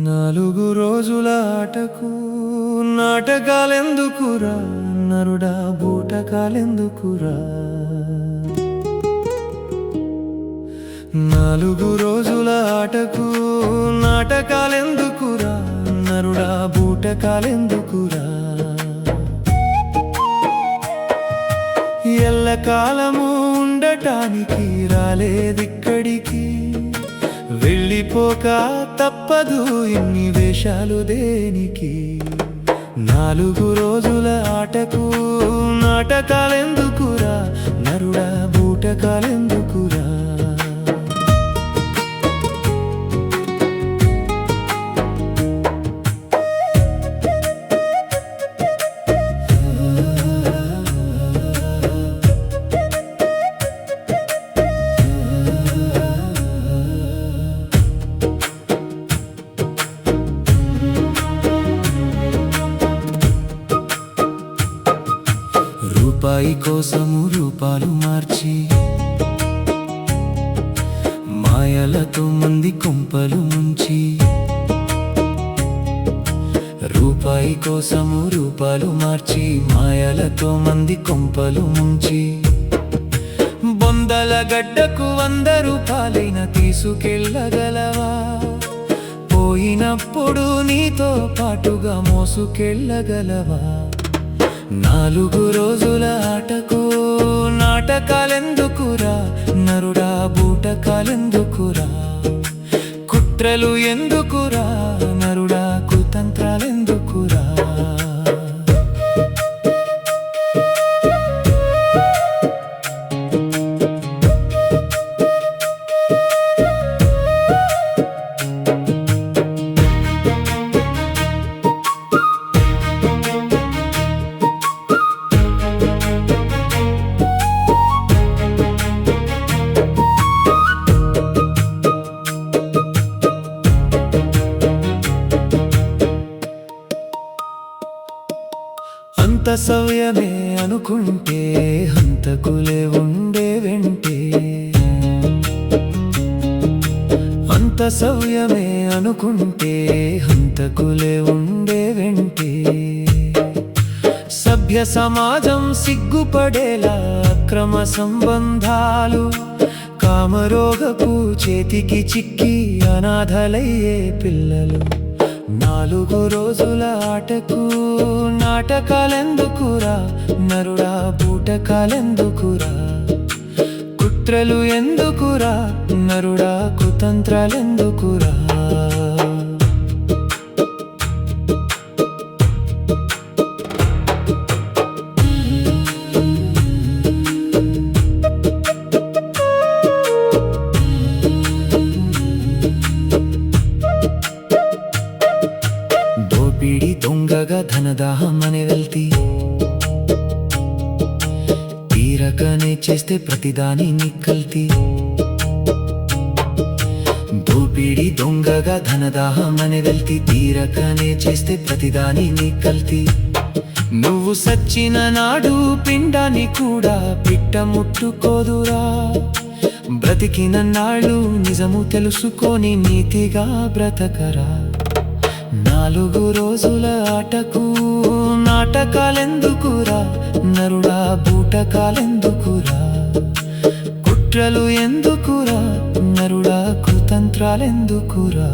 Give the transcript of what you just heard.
నాలుగు రోజుల ఆటకు నాటకాలెందుకురా నరుడా బూటకాలెందుకురా నాలుగు రోజుల ఆటకు నాటకాలెందుకురా నరుడా బూటకాలెందుకురా ఎల్లకాలము ఉండటానికి రాలేదిక్కడికి వెళ్ళిపోక తప్పదు ఇన్ని వేషాలు దేనికి నాలుగు రోజుల ఆటకు నాటకాలెందుకురా నరుడా బూటకాలెందుకురా రూపాయి కోసము రూపాలు మార్చి మాయలతో మంది కొంపలు ముంచి రూపాయి కోసము రూపాలు మార్చి మాయలతో మంది కొంపలు ముంచి బొందల గడ్డకు 100 రూపాయలైన తీసుకెళ్ళగలవా పోయినప్పుడు నీతో పాటుగా మోసుకెళ్ళగలవా నాలుగు రోజుల ఆటకు నాటకాలెందుకురా నరుడా బూటకాలెందుకురా కుట్రలు ఎందుకురా నరుడా కుతంత్రాలెందుకురా అంత సవ్యమే అనుకుంటే హంతకులే ఉండే వెంటే అంత సవ్యమే అనుకుంటే హంతకులే ఉండే వెంటే సభ్య సమాజం సిగ్గుపడేలా అక్రమ సంబంధాలు కామరోగపు చేతికి చిక్కి అనాథలయ్యే పిల్లలు నాలుగు రోజుల ఆటకు నాటకాలెందుకురా నరుడా బూటకాలెందుకురా కుట్రలు ఎందుకురా నరుడా కుతంత్రాలెందుకురా దోపిడి దొంగగా ధనదాహమని వెళ్తి తీరకనే చేస్తే ప్రతిదాని నిక్కల్తి దోపిడి దొంగగా ధనదాహమని వెళ్తి తీరకనే చేస్తే ప్రతిదాని నిక్కల్తి నువ్వు సచ్చిన నాడు పిండాన్ని కూడా పిట్ట ముట్టుకోదురా బ్రతికిన నాళ్ళు నిజము తెలుసుకొని నీతిగా బ్రతకరా నాలుగు రోజుల ఆటకు నాటకాలెందుకురా నరుడా బూటకాలెందుకురా కుట్రలు ఎందుకురా నరుడా కుతంత్రాలెందుకురా